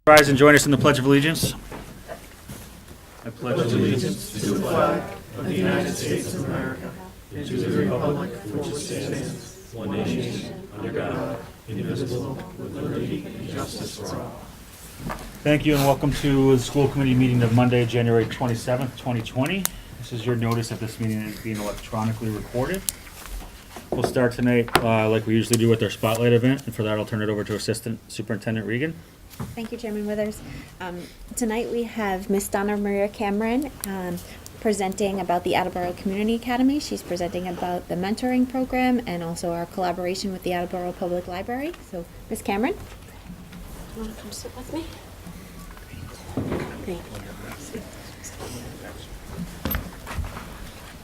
Rise and join us in the Pledge of Allegiance. I pledge allegiance to the flag of the United States of America and to the republic for which it stands, one nation, under God, indivisible, with liberty and justice for all. Thank you and welcome to the school committee meeting of Monday, January 27th, 2020. This is your notice that this meeting is being electronically recorded. We'll start tonight like we usually do with our spotlight event, and for that I'll turn it over to Assistant Superintendent Regan. Thank you, Chairman Withers. Tonight we have Miss Donna Maria Cameron presenting about the Attleboro Community Academy. She's presenting about the mentoring program and also our collaboration with the Attleboro Public Library. So, Miss Cameron. You want to come sit with me? Great.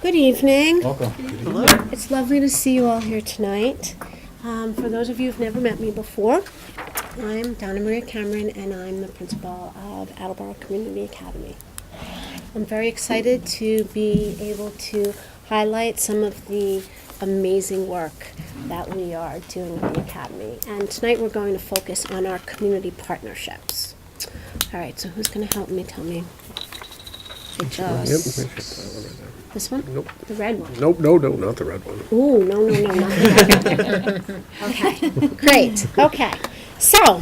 Good evening. Welcome. Hello. It's lovely to see you all here tonight. For those of you who've never met me before, I'm Donna Maria Cameron and I'm the principal of Attleboro Community Academy. I'm very excited to be able to highlight some of the amazing work that we are doing in the Academy. And tonight we're going to focus on our community partnerships. All right, so who's going to help me tell me? This one? Nope. The red one? Nope, no, not the red one. Ooh, no, not the red one. Okay, great. Okay, so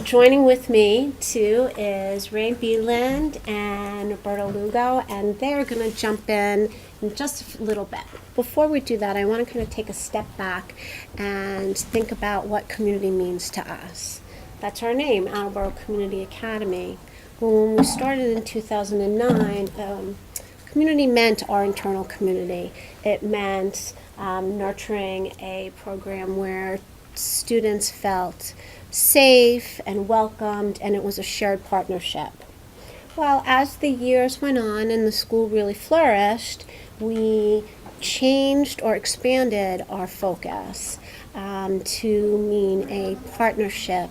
joining with me too is Ray Beeland and Roberto Lugo, and they're going to jump in just a little bit. Before we do that, I want to kind of take a step back and think about what community means to us. That's our name, Attleboro Community Academy. Well, when we started in 2009, community meant our internal community. It meant nurturing a program where students felt safe and welcomed, and it was a shared partnership. Well, as the years went on and the school really flourished, we changed or expanded our focus to mean a partnership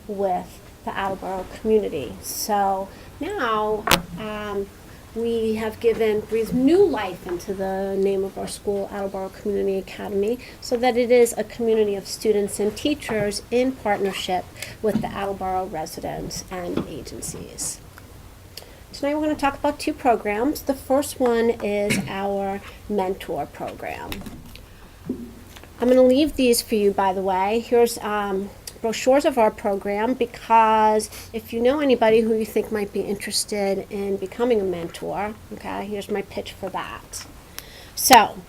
with the Attleboro community. So now we have breathed new life into the name of our school, Attleboro Community Academy, so that it is a community of students and teachers in partnership with the Attleboro residents and agencies. Tonight we're going to talk about two programs. The first one is our mentor program. I'm going to leave these for you, by the way. Here's brochures of our program, because if you know anybody who you think might be interested in becoming a mentor, okay, here's my pitch for that. So,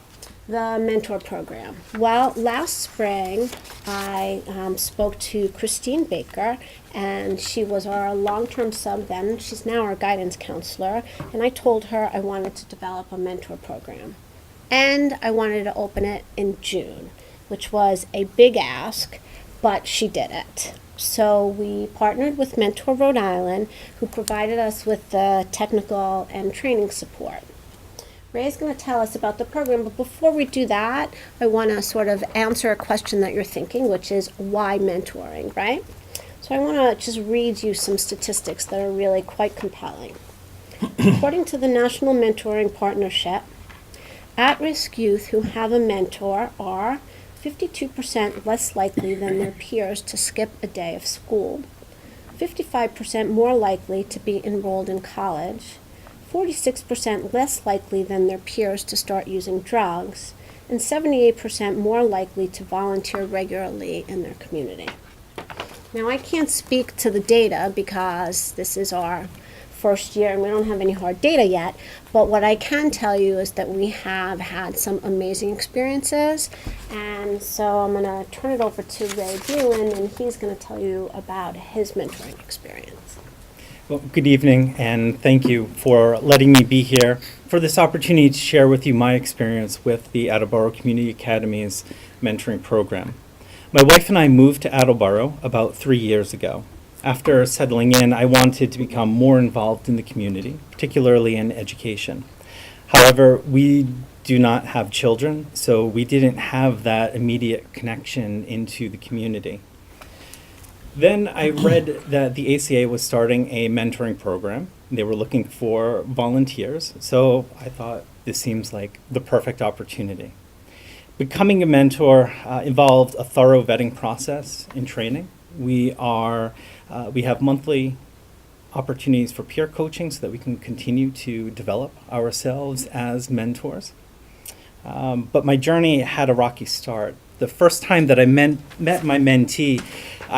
the mentor program. Well, last spring I spoke to Christine Baker, and she was our long-term sub then. She's now our guidance counselor, and I told her I wanted to develop a mentor program. And I wanted to open it in June, which was a big ask, but she did it. So we partnered with Mentor Rhode Island, who provided us with the technical and training support. Ray is going to tell us about the program, but before we do that, I want to sort of answer a question that you're thinking, which is why mentoring, right? So I want to just read you some statistics that are really quite compelling. According to the National Mentoring Partnership, at-risk youth who have a mentor are 52% less likely than their peers to skip a day of school, 55% more likely to be enrolled in college, 46% less likely than their peers to start using drugs, and 78% more likely to volunteer regularly in their community. Now, I can't speak to the data because this is our first year and we don't have any hard data yet, but what I can tell you is that we have had some amazing experiences, and so I'm going to turn it over to Ray Beeland, and he's going to tell you about his mentoring experience. Well, good evening, and thank you for letting me be here for this opportunity to share with you my experience with the Attleboro Community Academy's mentoring program. My wife and I moved to Attleboro about 3 years ago. After settling in, I wanted to become more involved in the community, particularly in education. However, we do not have children, so we didn't have that immediate connection into the community. Then I read that the ACA was starting a mentoring program. They were looking for volunteers, so I thought this seems like the perfect opportunity. Becoming a mentor involved a thorough vetting process and training. We have monthly opportunities for peer coaching so that we can continue to develop ourselves as mentors. But my journey had a rocky start. The first time that I met my mentee,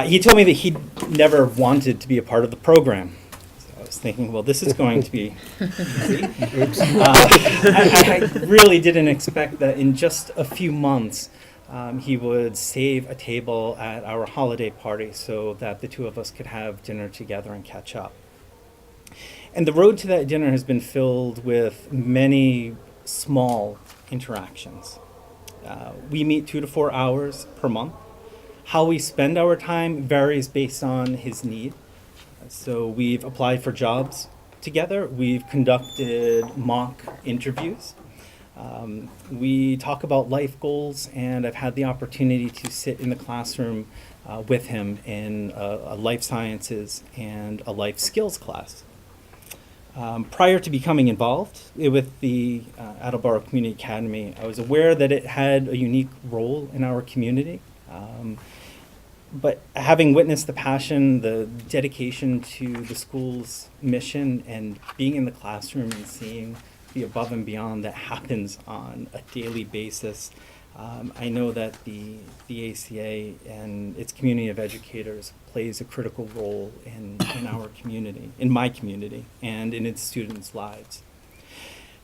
he told me that he never wanted to be a part of the program. So I was thinking, well, this is going to be easy. I really didn't expect that in just a few months he would save a table at our holiday party so that the two of us could have dinner together and catch up. And the road to that dinner has been filled with many small interactions. We meet 2 to 4 hours per month. How we spend our time varies based on his need. So we've applied for jobs together. We've conducted mock interviews. We talk about life goals, and I've had the opportunity to sit in the classroom with him in a life sciences and a life skills class. Prior to becoming involved with the Attleboro Community Academy, I was aware that it had a unique role in our community. But having witnessed the passion, the dedication to the school's mission, and being in the classroom and seeing the above and beyond that happens on a daily basis, I know that the ACA and its community of educators plays a critical role in our community, in my community, and in its students' lives.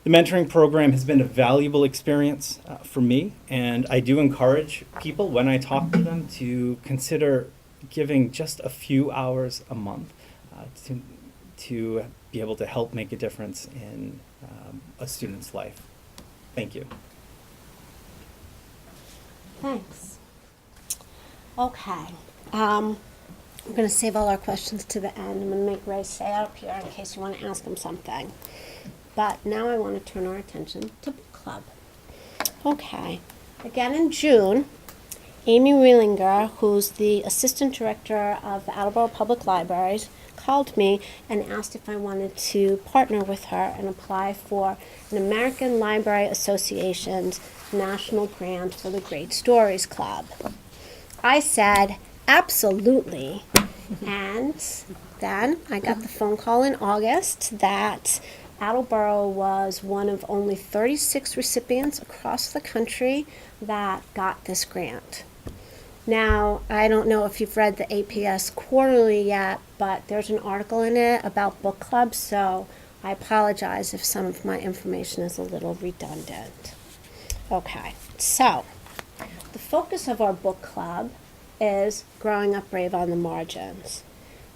The mentoring program has been a valuable experience for me, and I do encourage people when I talk to them to consider giving just a few hours a month to be able to help make a difference in a student's life. Thank you. Thanks. Okay. I'm going to save all our questions to the end. I'm going to make Ray stay up here in case you want to ask him something. But now I want to turn our attention to book club. Okay. Again in June, Amy Reelinger, who's the assistant director of the Attleboro Public Libraries, called me and asked if I wanted to partner with her and apply for an American Library Association's national grant for the Great Stories Club. I said, absolutely. And then I got the phone call in August that Attleboro was one of only 36 recipients across the country that got this grant. Now, I don't know if you've read the APS Quarterly yet, but there's an article in it about book clubs, so I apologize if some of my information is a little redundant. Okay, so the focus of our book club is Growing Up Brave on the Margins.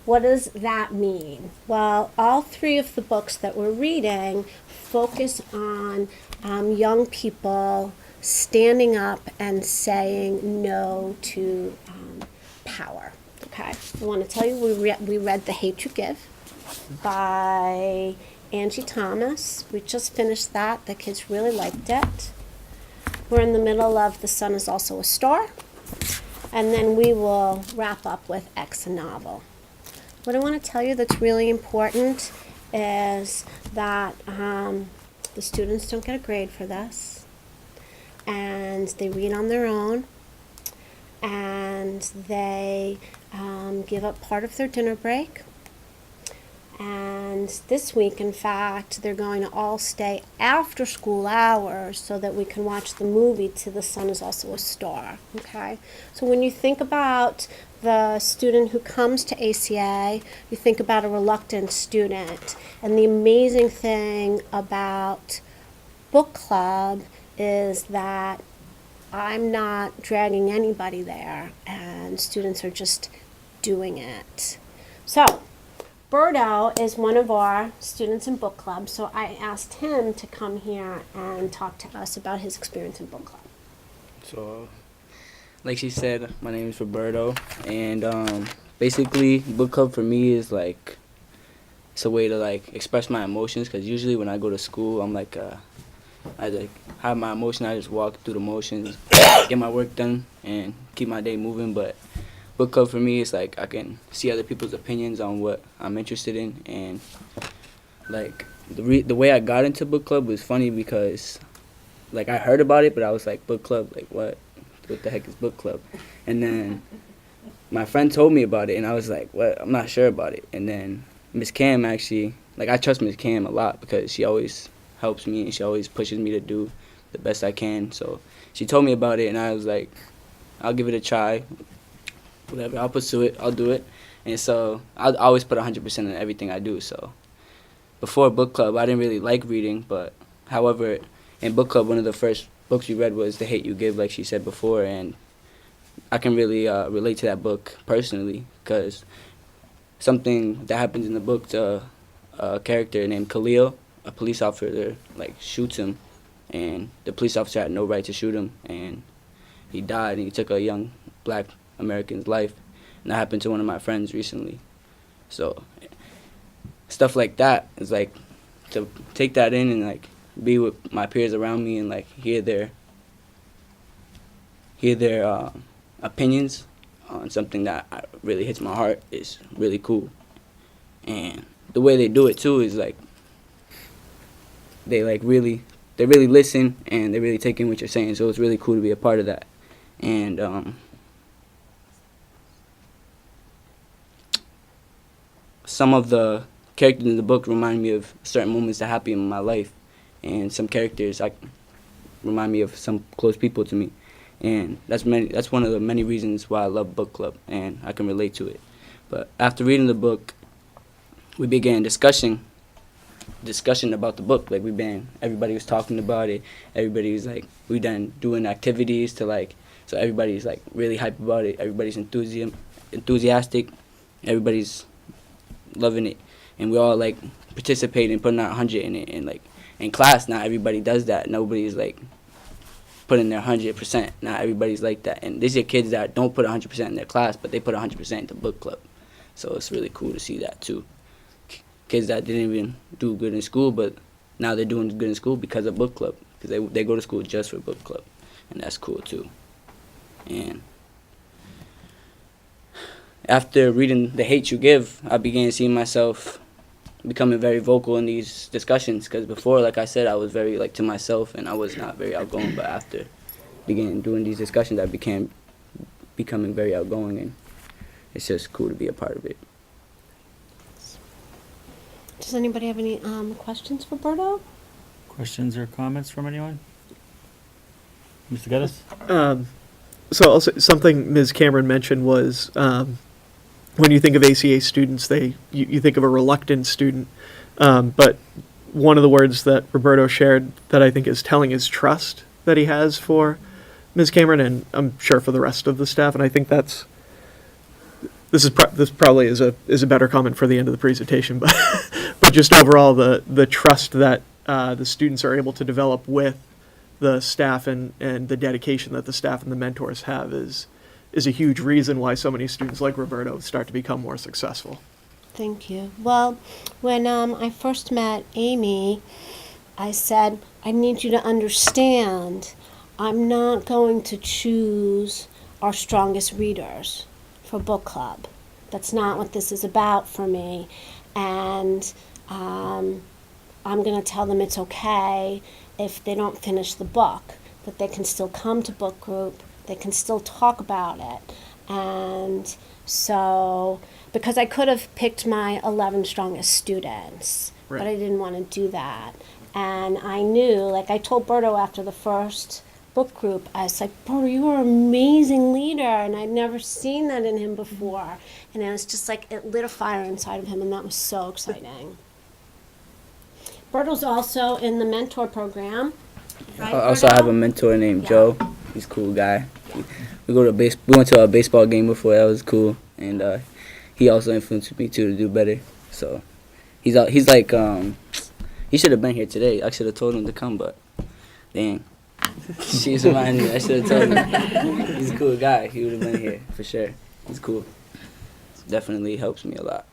What does that mean? Well, all three of the books that we're reading focus on young people standing up and saying no to power. Okay, I want to tell you we read The Hate You Give by Angie Thomas. We just finished that. The kids really liked it. We're in the middle of The Sun Is Also a Star. And then we will wrap up with X Novel. What I want to tell you that's really important is that the students don't get a grade for this, and they read on their own, and they give up part of their dinner break. And this week, in fact, they're going to all stay after school hours so that we can watch the movie To the Sun Is Also a Star, okay? So when you think about the student who comes to ACA, you think about a reluctant student. And the amazing thing about book club is that I'm not dragging anybody there, and students are just doing it. So, Berto is one of our students in book club, so I asked him to come here and talk to us about his experience in book club. So, like she said, my name is Roberto, and basically, book club for me is like, it's a way to like express my emotions, because usually when I go to school, I'm like, I like have my emotion, I just walk through the motions, get my work done, and keep my day moving, but book club for me is like I can see other people's opinions on what I'm interested in, and like the way I got into book club was funny because like I heard about it, but I was like, book club, like what the heck is book club? And then my friend told me about it, and I was like, "What? I'm not sure about it." And then Miss Cam actually, like, I trust Miss Cam a lot because she always helps me and she always pushes me to do the best I can. So she told me about it, and I was like, "I'll give it a try. Whatever, I'll pursue it. I'll do it." And so I always put 100% in everything I do. So before book club, I didn't really like reading, but however, in book club, one of the first books we read was The Hate U Give, like she said before, and I can really relate to that book personally because something that happens in the book to a character named Khalil, a police officer, like, shoots him, and the police officer had no right to shoot him, and he died, and he took a young black American's life, and that happened to one of my friends recently. So stuff like that is like, to take that in and like be with my peers around me and like hear their opinions on something that really hits my heart is really cool. And the way they do it too is like they really listen and they really take in what you're saying. So it's really cool to be a part of that. And some of the characters in the book remind me of certain moments that happened in my life, and some characters remind me of some close people to me. And that's one of the many reasons why I love book club, and I can relate to it. But after reading the book, we began discussion about the book. Like, everybody was talking about it. Everybody was like, we done doing activities to like, so everybody's like really hype about it. Everybody's enthusiastic. Everybody's loving it, and we all like participating, putting our 100 in it. And like in class, not everybody does that. Nobody's like putting their 100%. Not everybody's like that. And these are kids that don't put 100% in their class, but they put 100% into book club. So it's really cool to see that too. Kids that didn't even do good in school, but now they're doing good in school because of book club. Because they go to school just for book club, and that's cool too. And after reading The Hate U Give, I began seeing myself becoming very vocal in these discussions. Because before, like I said, I was very like to myself, and I was not very outgoing. But after began doing these discussions, I began becoming very outgoing, and it's just cool to be a part of it. Does anybody have any questions for Berto? Questions or comments from anyone? Mr. Geddes? So also, something Ms. Cameron mentioned was when you think of ACA students, you think of a reluctant student. But one of the words that Roberto shared that I think is telling is trust that he has for Ms. Cameron, and I'm sure for the rest of the staff. And I think this probably is a better comment for the end of the presentation, but but just overall the trust that the students are able to develop with the staff and the dedication that the staff and the mentors have is a huge reason why so many students like Roberto start to become more successful. Thank you. Well, when I first met Amy, I said, I need you to understand, I'm not going to choose our strongest readers for book club. That's not what this is about for me. And I'm going to tell them it's okay if they don't finish the book, that they can still come to book group, they can still talk about it. And so, because I could have picked my 11 strongest students, Right. but I didn't want to do that. And I knew, like I told Berto after the first book group, I was like, Berto, you are an amazing leader, and I'd never seen that in him before. And it was just like, it lit a fire inside of him, and that was so exciting. Berto's also in the mentor program. Right, I also have a Berto? mentor named Yeah. Joe. We cool guy. We went to a baseball game before. That was cool, and he also influenced me too to do better. So he's like he should have been here today. I should have told him to come, but dang, she's reminding me. I should have told him. He's a cool guy. He would have been here for sure. He's cool. Definitely helps me a lot.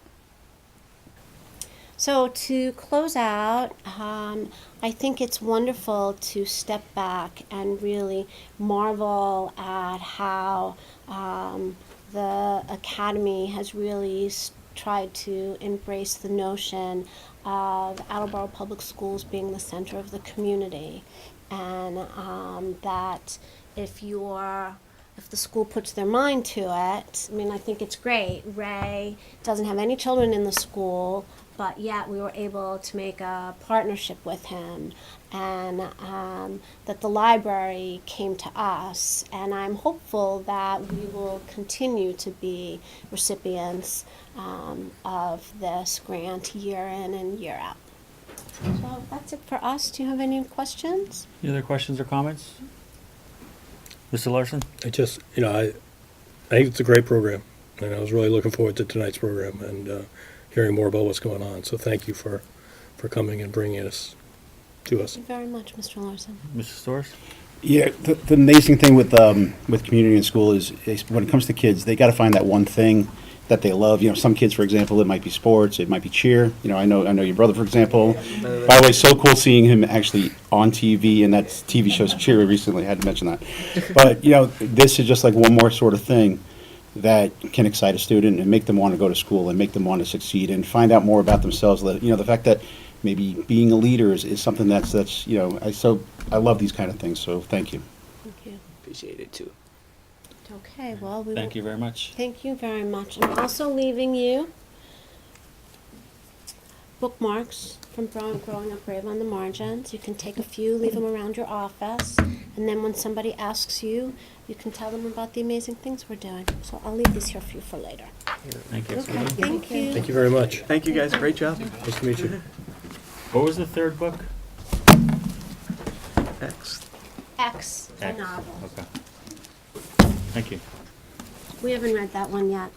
So to close out, I think it's wonderful to step back and really marvel at how the Academy has really tried to embrace the notion of Attleboro Public Schools being the center of the community, and that if you're if the school puts their mind to it, I mean, I think it's great. Ray doesn't have any children in the school, but yet we were able to make a partnership with him, and that the library came to us, and I'm hopeful that we will continue to be recipients of this grant year in and year out. So that's it for us. Do you have any questions? Any other questions or comments? Mr. Larson? I just, I think it's a great program, and I was really looking forward to tonight's program and hearing more about what's going on. So thank you for coming and bringing us to us. Thank you very much, Mr. Larson. Mr. Storrs? Yeah, the amazing thing with community in school is when it comes to kids, they got to find that one thing that they love. Some kids, for example, it might be sports, it might be cheer. I know your brother, for example. By the way, so cool seeing him actually on TV, and that TV show's Cheer recently. I had to mention that. But this is just like one more sort of thing that can excite a student and make them want to go to school and make them want to succeed and find out more about themselves. The fact that maybe being a leader is something that's I love these kind of things. So thank you. Thank you. Appreciate it too. Okay, well, we Thank you very much. Thank you very much. I'm also leaving you bookmarks from Growing Up Brave on the margins. You can take a few, leave them around your office, and then when somebody asks you, you can tell them about the amazing things we're doing. So I'll leave these here for you for later. Thank you. Okay, thank you. Thank you very much. Thank you, guys. Great job. Nice to meet you. What was the third book? X. X, a X. novel. Okay. Thank you. We haven't read that one yet.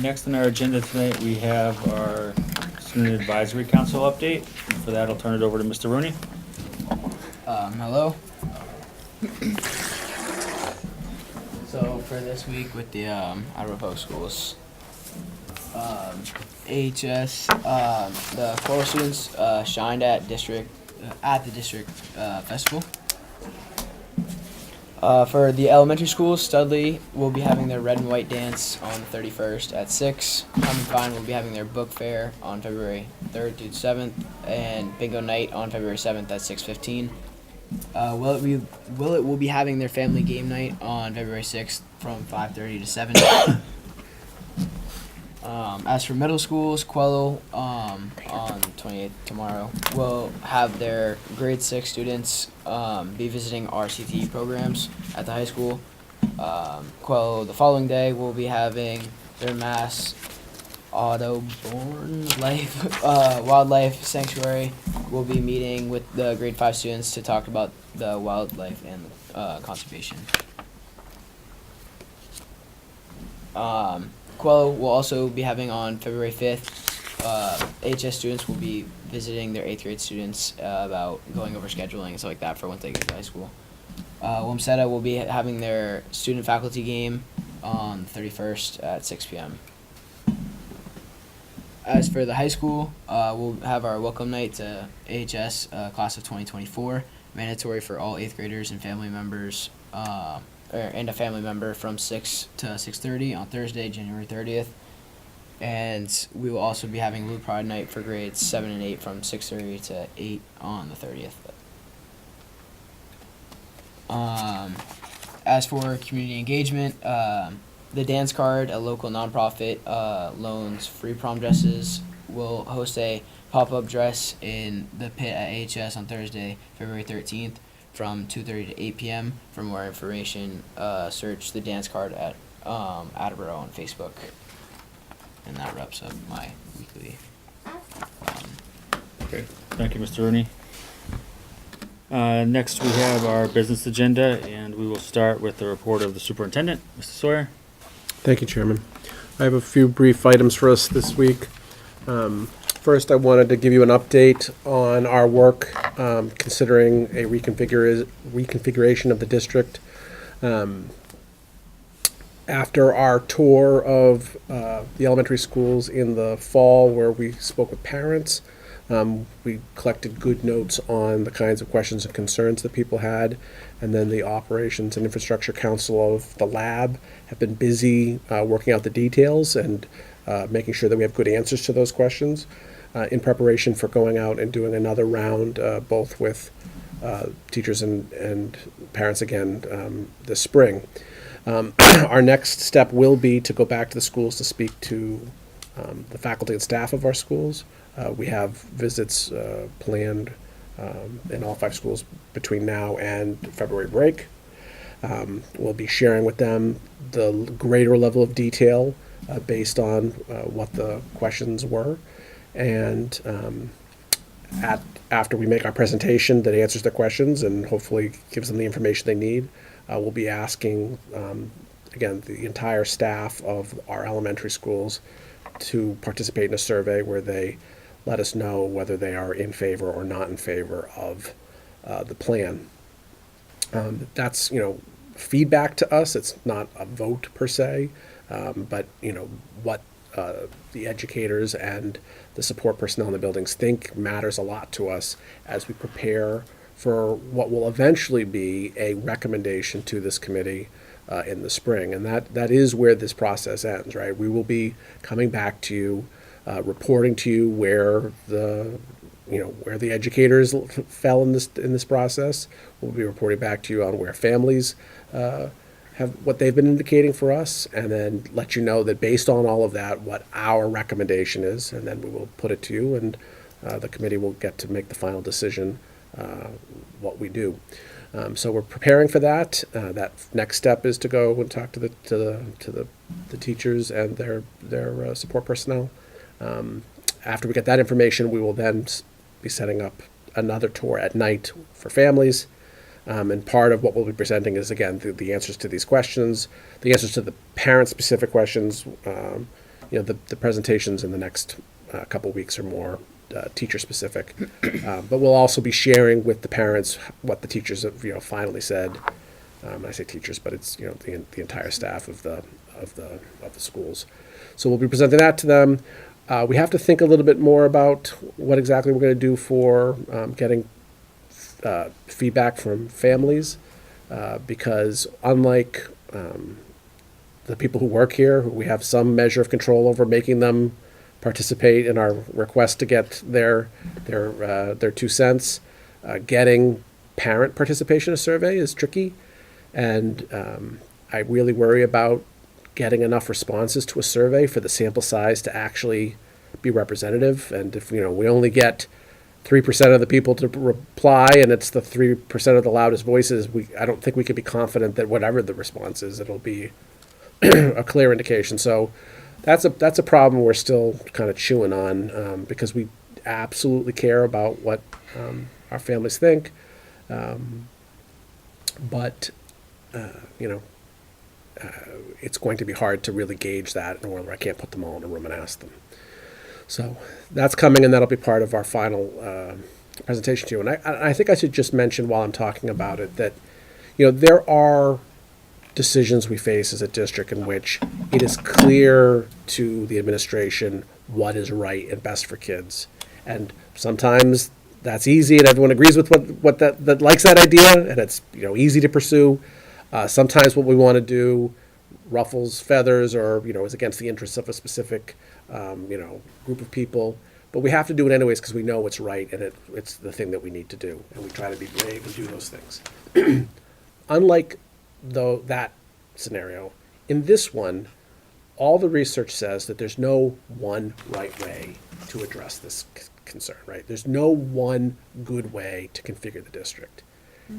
Next on our agenda tonight, we have our Student Advisory Council update. For that, I'll turn it over to Mr. Rooney. Hello. So for this week with the Attleboro Public Schools, AHS, the choral students shined at the district festival. For the elementary schools, Studley will be having their red and white dance on the 31st at 6. Common Fine will be having their book fair on February 3rd through 7th, and bingo night on February 7th at 6:15. Will will be having their family game night on February 6th from 5:30 to 7. As for middle schools, Quello on 28th tomorrow will have their grade 6 students be visiting RCT programs at the high school. Quello the following day will be having their Mass Audubon Wildlife Sanctuary. Will be meeting with the grade 5 students to talk about the wildlife and conservation. Quello will also be having on February 5th, HS students will be visiting their 8th grade students about going over scheduling and stuff like that for once they get to high school. Wamsetta will be having their student-faculty game on the 31st at 6 p.m. As for the high school, we'll have our welcome night to AHS class of 2024, mandatory for all 8th graders and family members, and a family member from 6 to 6:30 on Thursday, January 30th. And we will also be having Blue Pride Night for grades 7 and 8 from 6:30 to 8 on the 30th. As for community engagement, the Dance Card, a local nonprofit, loans free prom dresses, will host a pop-up dress in the pit at AHS on Thursday, February 13th from 2:30 to 8 p.m. For more information, search the Dance Card at Attleboro on Facebook. And that wraps up my weekly. Okay. Thank you, Mr. Rooney. Next, we have our business agenda, and we will start with the report of the superintendent. Mr. Sawyer? Thank you, Chairman. I have a few brief items for us this week. First, I wanted to give you an update on our work considering a reconfiguration of the district. After our tour of the elementary schools in the fall, where we spoke with parents, We collected good notes on the kinds of questions and concerns that people had. And then the Operations and Infrastructure Council of the lab have been busy working out the details and making sure that we have good answers to those questions in preparation for going out and doing another round, both with teachers and parents again this spring. Our next step will be to go back to the schools to speak to the faculty and staff of our schools. We have visits planned in all 5 schools between now and February break. We'll be sharing with them the greater level of detail based on what the questions were. And after we make our presentation that answers their questions and hopefully gives them the information they need, we'll be asking, again, the entire staff of our elementary schools to participate in a survey where they let us know whether they are in favor or not in favor of the plan. That's, feedback to us. It's not a vote per se, but, what the educators and the support personnel in the buildings think matters a lot to us as we prepare for what will eventually be a recommendation to this committee in the spring. And that is where this process ends, right? We will be coming back to you, reporting to you where the educators fell in this process. We'll be reporting back to you on where families have what they've been indicating for us, and then let you know that based on all of that, what our recommendation is, and then we will put it to you, and the committee will get to make the final decision what we do. So we're preparing for that. That next step is to go and talk to the teachers and their support personnel. After we get that information, we will then be setting up another tour at night for families. And part of what we'll be presenting is, again, the answers to these questions, the answers to the parent-specific questions. The presentations in the next couple weeks or more teacher-specific. But we'll also be sharing with the parents what the teachers have, finally said. I say teachers, but it's the entire staff of the schools. So we'll be presenting that to them. We have to think a little bit more about what exactly we're going to do for getting feedback from families, because unlike the people who work here, we have some measure of control over making them participate in our request to get their 2 cents. Getting parent participation in a survey is tricky, and I really worry about getting enough responses to a survey for the sample size to actually be representative. And if we only get 3% of the people to reply, and it's the 3% of the loudest voices, I don't think we can be confident that whatever the response is, it'll be a clear indication. So that's a problem we're still kind of chewing on, because we absolutely care about what our families think, but it's going to be hard to really gauge that, or I can't put them all in a room and ask them. So that's coming, and that'll be part of our final presentation to you. And I think I should just mention while I'm talking about it that, there are decisions we face as a district in which it is clear to the administration what is right and best for kids. And sometimes that's easy and everyone agrees with what that likes that idea, and it's easy to pursue. Sometimes what we want to do ruffles feathers or is against the interests of a specific group of people, but we have to do it anyways because we know what's right and it's the thing that we need to do, and we try to be brave and do those things. Unlike that scenario, in this one, all the research says that there's no one right way to address this concern, right? There's no one good way to configure the district,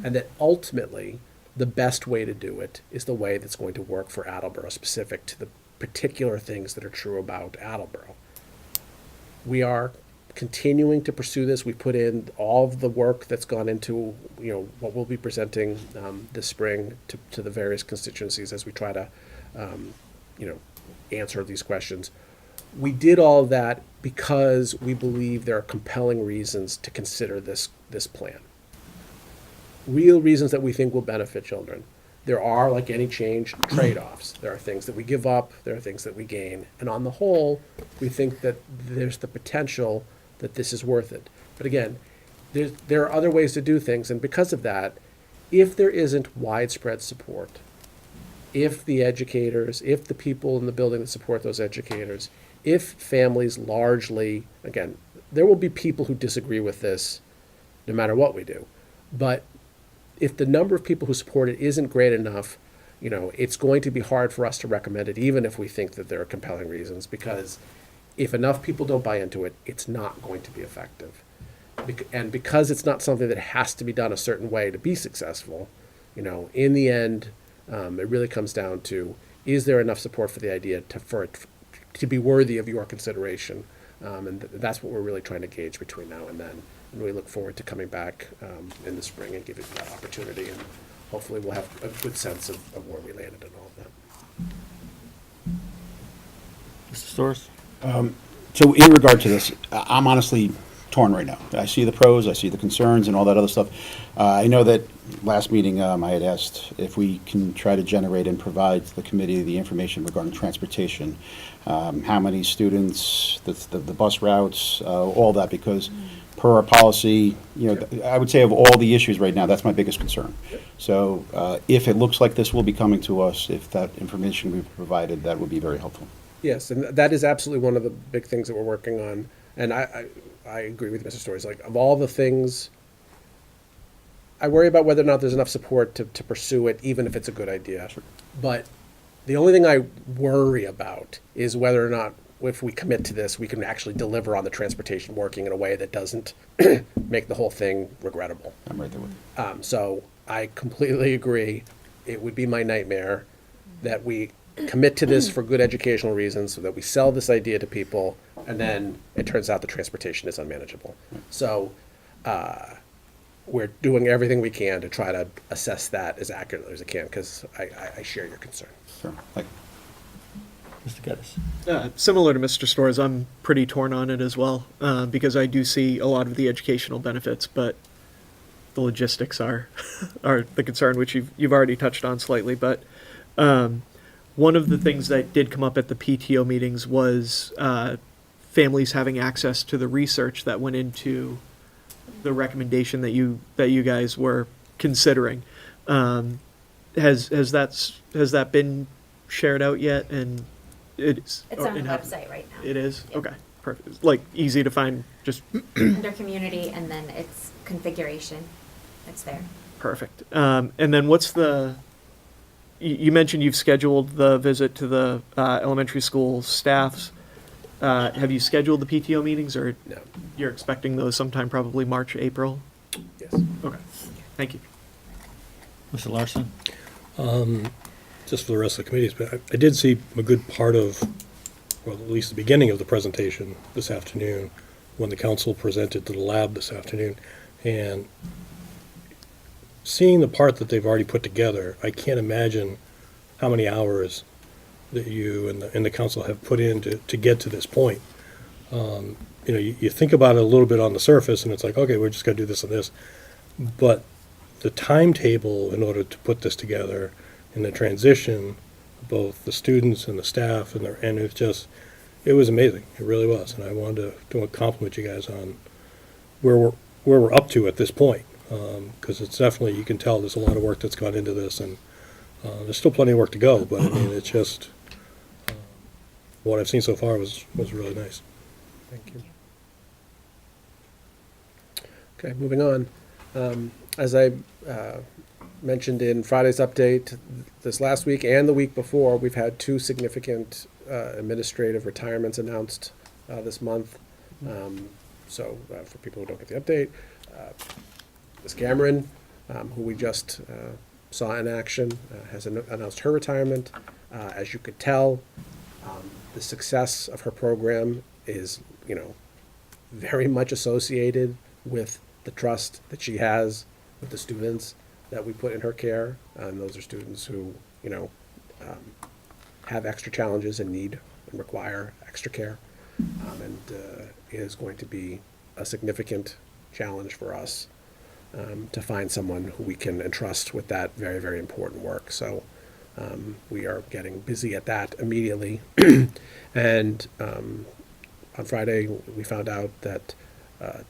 and that ultimately the best way to do it is the way that's going to work for Attleboro, specific to the particular things that are true about Attleboro. We are continuing to pursue this. We put in all of the work that's gone into what we'll be presenting this spring to the various constituencies as we try to answer these questions. We did all of that because we believe there are compelling reasons to consider this plan. Real reasons that we think will benefit children. There are, like any change, trade-offs. There are things that we give up, there are things that we gain. And on the whole, we think that there's the potential that this is worth it. But again, there are other ways to do things, and because of that, if there isn't widespread support, if the educators, if the people in the building that support those educators, if families largely, again, there will be people who disagree with this no matter what we do. But if the number of people who support it isn't great enough, it's going to be hard for us to recommend it, even if we think that there are compelling reasons, because if enough people don't buy into it, it's not going to be effective. And because it's not something that has to be done a certain way to be successful, in the end, it really comes down to, is there enough support for the idea for it to be worthy of your consideration? And that's what we're really trying to gauge between now and then. And we look forward to coming back in the spring and giving that opportunity. And hopefully we'll have a good sense of where we landed and all of that. Mr. Storrs? So in regard to this, I'm honestly torn right now. I see the pros, I see the concerns and all that other stuff. I know that last meeting I had asked if we can try to generate and provide the committee the information regarding transportation, how many students, the bus routes, all that, because per our policy, I would say of all the issues right now, that's my biggest concern. So if it looks like this will be coming to us, if that information we provided, that would be very helpful. Yes, and that is absolutely one of the big things that we're working on. And I agree with Mr. Stories. Like, of all the things, I worry about whether or not there's enough support to pursue it, even if it's a good idea. But the only thing I worry about is whether or not, if we commit to this, we can actually deliver on the transportation working in a way that doesn't make the whole thing regrettable. I'm right there with you. So I completely agree. It would be my nightmare that we commit to this for good educational reasons, so that we sell this idea to people, and then it turns out the transportation is unmanageable. So we're doing everything we can to try to assess that as accurately as I can, because I share your concern. Sure. Like, Mr. Geddes? Similar to Mr. Storrs, I'm pretty torn on it as well, because I do see a lot of the educational benefits, but the logistics are the concern, which you've already touched on slightly. But one of the things that did come up at the PTO meetings was families having access to the research that went into the recommendation that you guys were considering. Has that been shared out yet? And It's on the website right now. It is? Yep. Okay, perfect. It's, like, easy to find, just Under community, and then it's configuration. It's there. perfect. And then what's you mentioned you've scheduled the visit to the elementary school staffs. Have you scheduled the PTO meetings, or No. you're expecting those sometime probably March, April? Yes. Okay, thank you. Mr. Larson? Just for the rest of the committees, but I did see a good part of, well, at least the beginning of the presentation this afternoon, when the council presented to the lab this afternoon. And seeing the part that they've already put together, I can't imagine how many hours that you and the council have put in to get to this point. You think about it a little bit on the surface, and it's like, okay, we're just going to do this and this. But the timetable in order to put this together, and the transition, both the students and the staff, and it was amazing. It really was. And I wanted to compliment you guys on where we're up to at this point. Because it's definitely, you can tell there's a lot of work that's gone into this, and there's still plenty of work to go, but I mean, it's just, what I've seen so far was really nice. Thank you. Okay, moving on. As I mentioned in Friday's update, this last week and the week before, we've had two significant administrative retirements announced this month. So for people who don't get the update, Ms. Cameron, who we just saw in action, has announced her retirement. As you could tell, the success of her program is, very much associated with the trust that she has with the students that we put in her care. And those are students who, have extra challenges and need and require extra care. And it is going to be a significant challenge for us to find someone who we can entrust with that very, very important work. So we are getting busy at that immediately. And on Friday, we found out that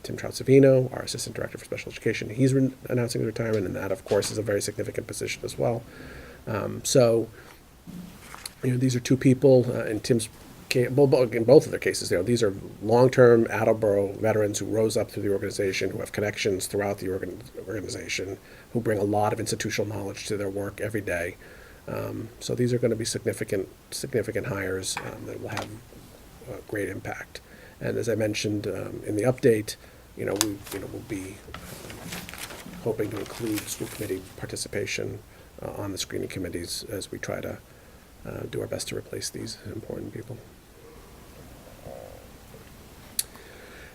Tim Trout-Savino, our Assistant Director for Special Education. He's announcing his retirement, and that, of course, is a very significant position as well. So, these are two people in Tim's case, in both of their cases. These are long-term Attleboro veterans who rose up through the organization, who have connections throughout the organization, who bring a lot of institutional knowledge to their work every day. So these are going to be significant hires that will have great impact. And as I mentioned in the update, we'll be hoping to include school committee participation on the screening committees as we try to do our best to replace these important people.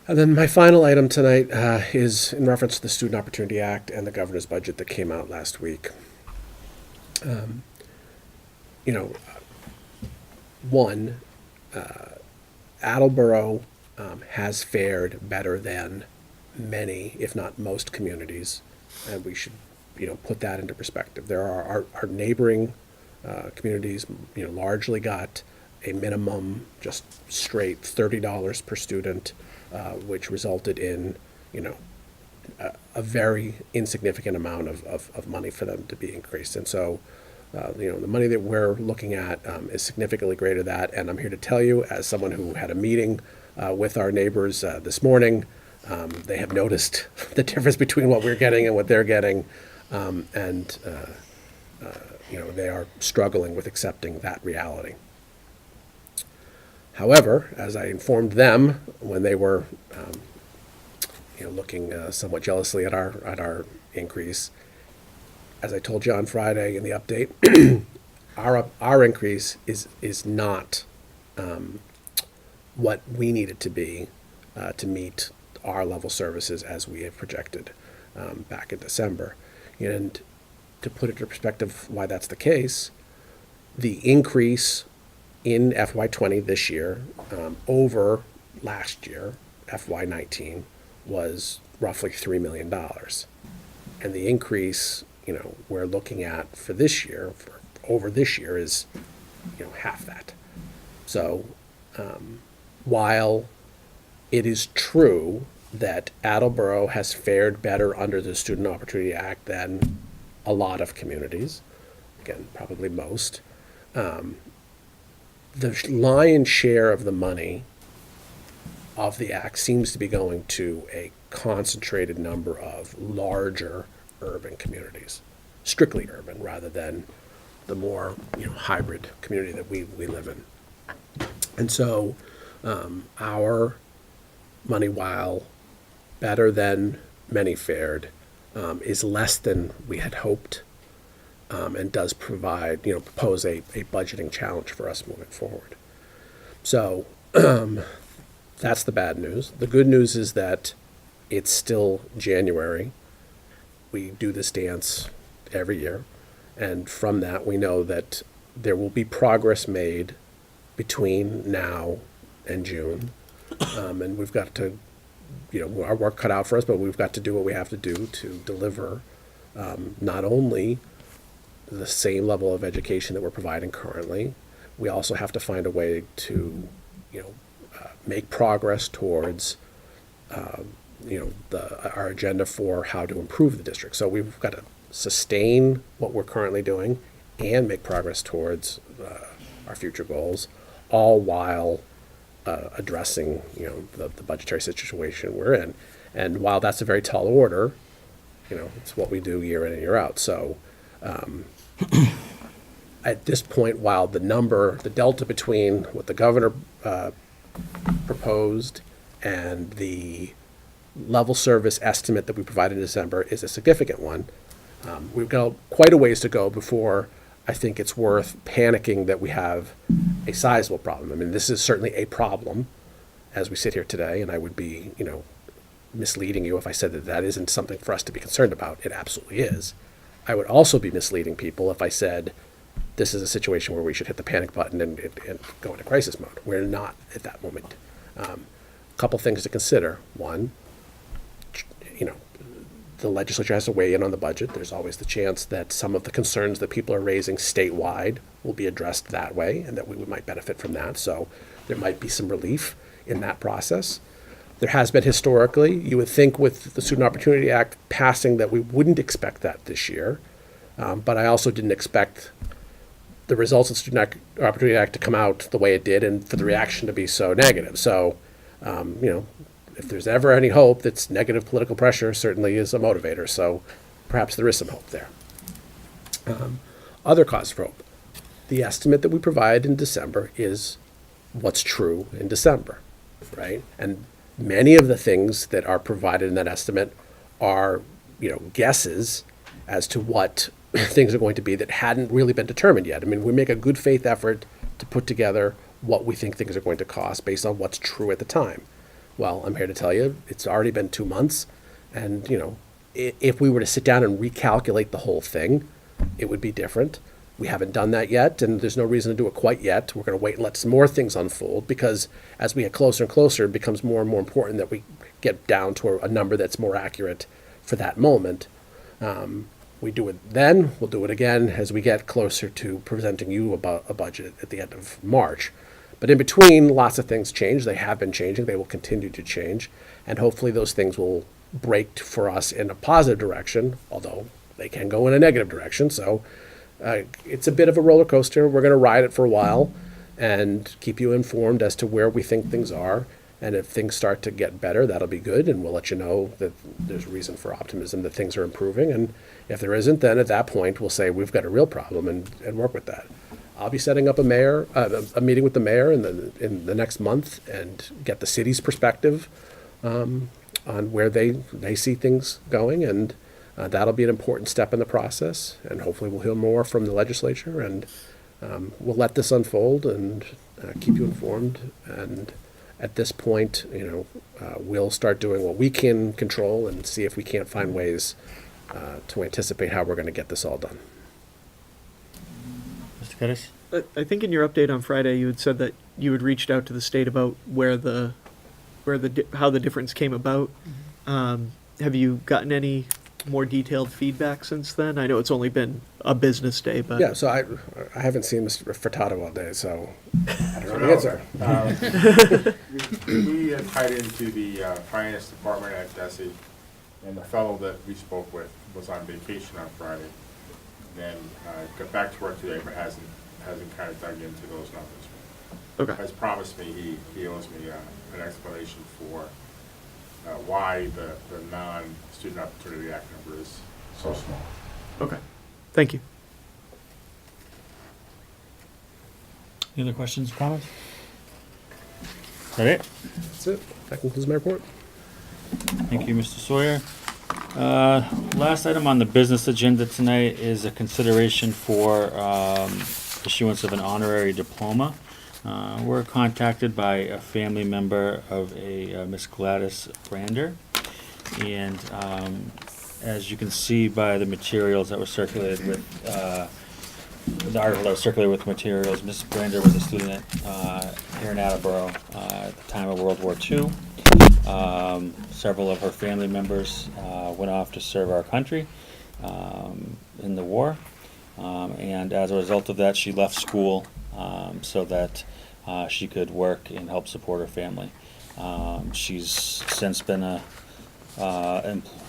And then my final item tonight is in reference to the Student Opportunity Act and the governor's budget that came out last week. Attleboro has fared better than many, if not most, communities, and we should, put that into perspective. There are our neighboring communities, largely got a minimum, just straight $30 per student, which resulted in, a very insignificant amount of money for them to be increased. And so, the money that we're looking at is significantly greater than that. And I'm here to tell you, as someone who had a meeting with our neighbors this morning, they have noticed the difference between what we're getting and what they're getting. They are struggling with accepting that reality. However, as I informed them when they were, looking somewhat jealously at our increase, as I told you on Friday in the update, our increase is not what we need it to be to meet our level services as we have projected back in December. And to put it into perspective why that's the case, the increase in FY20 this year over last year, FY19, was roughly $3 million. And the increase, we're looking at for this year, over this year, is, half that. So while it is true that Attleboro has fared better under the Student Opportunity Act than a lot of communities, again, probably most, the lion's share of the money of the Act seems to be going to a concentrated number of larger urban communities, strictly urban, rather than the more hybrid community that we live in. And so our money, while better than many fared, is less than we had hoped, and does propose a budgeting challenge for us moving forward. So that's the bad news. The good news is that it's still January. We do this dance every year, and from that we know that there will be progress made between now and June, and we've got to, our work cut out for us, but we've got to do what we have to do to deliver not only the same level of education that we're providing currently, we also have to find a way to, make progress towards, our agenda for how to improve the district. So we've got to sustain what we're currently doing and make progress towards our future goals, all while addressing, the budgetary situation we're in. And while that's a very tall order, it's what we do year in and year out. So at this point, while the delta between what the governor proposed and the level service estimate that we provided in December is a significant one, we've got quite a ways to go before I think it's worth panicking that we have a sizable problem. I mean, this is certainly a problem as we sit here today, and I would be, misleading you if I said that that isn't something for us to be concerned about. It absolutely is. I would also be misleading people if I said this is a situation where we should hit the panic button and go into crisis mode. We're not at that moment. A couple things to consider. One, the legislature has to weigh in on the budget. There's always the chance that some of the concerns that people are raising statewide will be addressed that way, and that we might benefit from that. So there might be some relief in that process. There has been historically. You would think with the Student Opportunity Act passing that we wouldn't expect that this year. But I also didn't expect the results of the Student Opportunity Act to come out the way it did and for the reaction to be so negative. So, if there's ever any hope, that's negative political pressure certainly is a motivator. So perhaps there is some hope there. Other cause for hope. The estimate that we provide in December is what's true in December, right? And many of the things that are provided in that estimate are, guesses as to what things are going to be that hadn't really been determined yet. I mean, we make a good faith effort to put together what we think things are going to cost based on what's true at the time. Well, I'm here to tell you, it's already been 2 months, and, if we were to sit down and recalculate the whole thing, it would be different. We haven't done that yet, and there's no reason to do it quite yet. We're going to wait and let some more things unfold, because as we get closer and closer, it becomes more and more important that we get down to a number that's more accurate for that moment. We do it then, we'll do it again as we get closer to presenting you about a budget at the end of March. But in between, lots of things change. They have been changing. They will continue to change. And hopefully those things will break for us in a positive direction, although they can go in a negative direction. So it's a bit of a roller coaster. We're going to ride it for a while and keep you informed as to where we think things are. And if things start to get better, that'll be good. And we'll let you know that there's reason for optimism that things are improving. And if there isn't, then at that point, we'll say we've got a real problem and work with that. I'll be setting up a meeting with the mayor in the next month and get the city's perspective on where they see things going, and that'll be an important step in the process. And hopefully, we'll hear more from the legislature, and we'll let this unfold and keep you informed. And at this point, we'll start doing what we can control and see if we can't find ways to anticipate how we're going to get this all done. Mr. Curtis? I think in your update on Friday, you had said that you had reached out to the state about how the difference came about. Have you gotten any more detailed feedback since then? I know it's only been a business day, but Yeah, so I haven't seen Mr. Furtado all day, so I don't know the answer. We tied into the finance department at DESE, and the fellow that we spoke with was on vacation on Friday. Then got back to work today, but hasn't kind of dug into those numbers. okay. Has promised me he owes me an explanation for why the non-Student Opportunity Act number is so small. Okay. Thank you. Any other questions or comments? Is that it? That's it. That concludes my report. Thank you, Mr. Sawyer. Last item on the business agenda tonight is a consideration for issuance of an honorary diploma. We're contacted by a family member of a Miss Gladys Brander, and as you can see by the materials that were circulated with the article that was circulated with materials, Miss Brander was a student here in Attleboro at the time of World War II. Several of her family members went off to serve our country in the war, and as a result of that, she left school so that she could work and help support her family. She's since been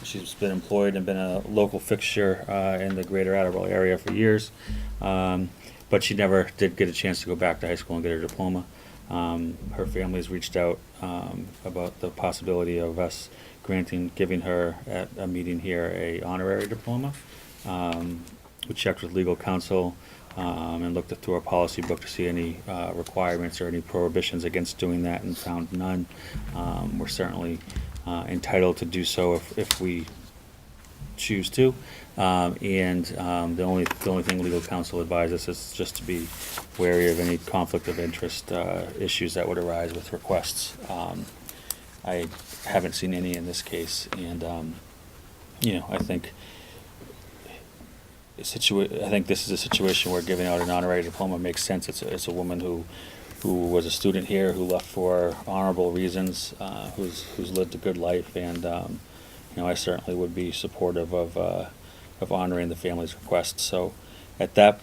she's been employed and been a local fixture in the greater Attleboro area for years, but she never did get a chance to go back to high school and get her diploma. Her family's reached out about the possibility of us giving her at a meeting here a honorary diploma. We checked with legal counsel and looked through our policy book to see any requirements or any prohibitions against doing that, and found none. We're certainly entitled to do so if we choose to. The only thing legal counsel advised us is just to be wary of any conflict of interest issues that would arise with requests. I haven't seen any in this case, and I think this is a situation where giving out an honorary diploma makes sense. It's a woman who was a student here, who left for honorable reasons, who's lived a good life, and I certainly would be supportive of honoring the family's request. So, at that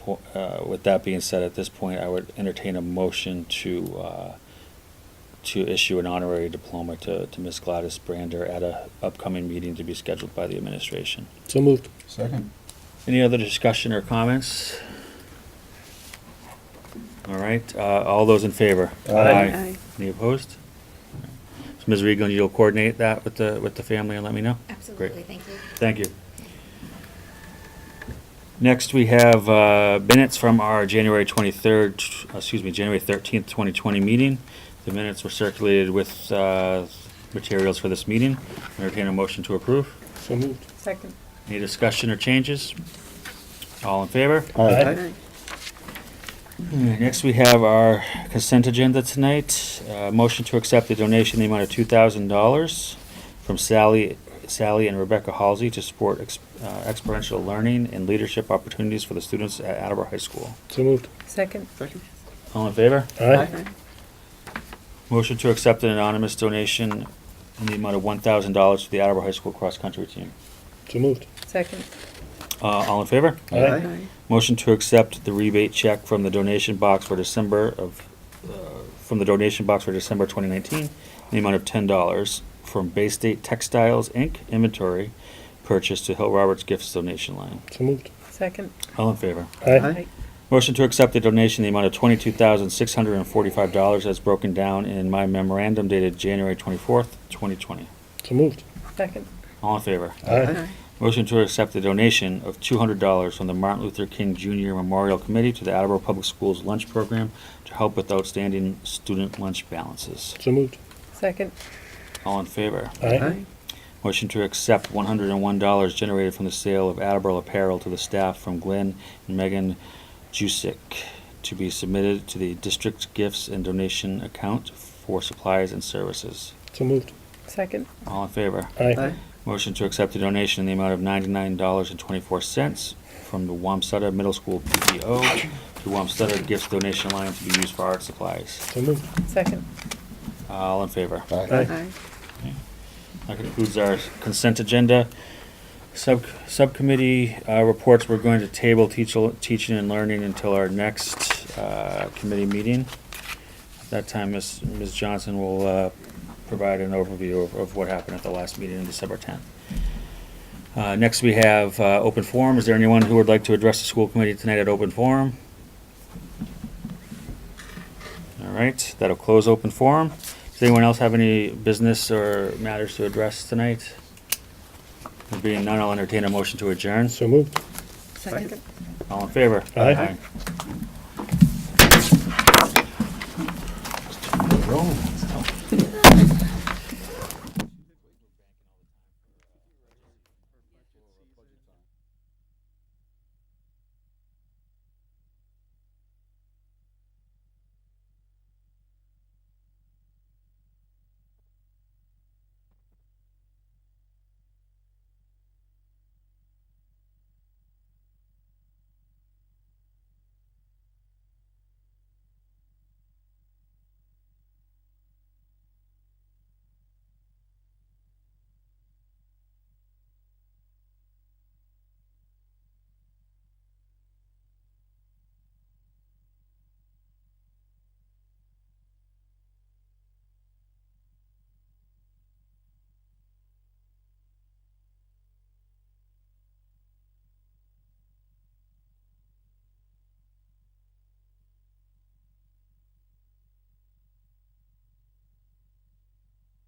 with that being said, at this point, I would entertain a motion to to issue an honorary diploma to Ms. Gladys Brander at a upcoming meeting to be scheduled by the administration. So moved. Second. Any other discussion or comments? All right, all those in favor? Aye. Any opposed? So Ms. Regan, you'll coordinate that with the family and let me know? Absolutely, thank you. Thank you. Next, we have minutes from our January 13th, 2020 meeting. The minutes were circulated with materials for this meeting. Entertain a motion to approve. So moved. Second. Any discussion or changes? All in favor? Aye. Next, we have our consent agenda tonight. Motion to accept the donation in the amount of $2,000 from Sally and Rebecca Halsey to support experiential learning and leadership opportunities for the students at Attleboro High School. So moved. Second. All in favor? Aye. Motion to accept an anonymous donation in the amount of $1,000 for the Attleboro High School cross-country team. So moved. Second. All in favor? Aye. Motion to accept the rebate check from the donation box for December 2019 in the amount of $10 from Bay State Textiles, Inc. inventory purchase to Hill Roberts Gifts donation line. So moved. Second. All in favor? Aye. Motion to accept the donation in the amount of $22,645 as broken down in my memorandum dated January 24th, 2020. So moved. Second. All in favor? Aye. Motion to accept the donation of $200 from the Martin Luther King Jr. Memorial Committee to the Attleboro Public Schools Lunch Program to help with outstanding student lunch balances. So moved. Second. All in favor? Aye. Motion to accept $101 generated from the sale of Attleboro apparel to the staff from Glenn and Megan Jusick to be submitted to the district gifts and donation account for supplies and services. So moved. Second. All in favor? Aye. Motion to accept the donation in the amount of $99.24 from the Wamsutta Middle School PTO to Wamsutta Gifts donation line to be used for art supplies. So moved. Second. All in favor? Aye. That concludes our consent agenda. Subcommittee reports, we're going to table teaching and learning until our next committee meeting. At that time, Ms. Johnson will provide an overview of what happened at the last meeting on December 10th. Next, we have open forum. Is there anyone who would like to address the school committee tonight at open forum? All right, that'll close open forum. Does anyone else have any business or matters to address tonight? There being none, I'll entertain a motion to adjourn. So moved. Second. All in favor? Aye. Aye.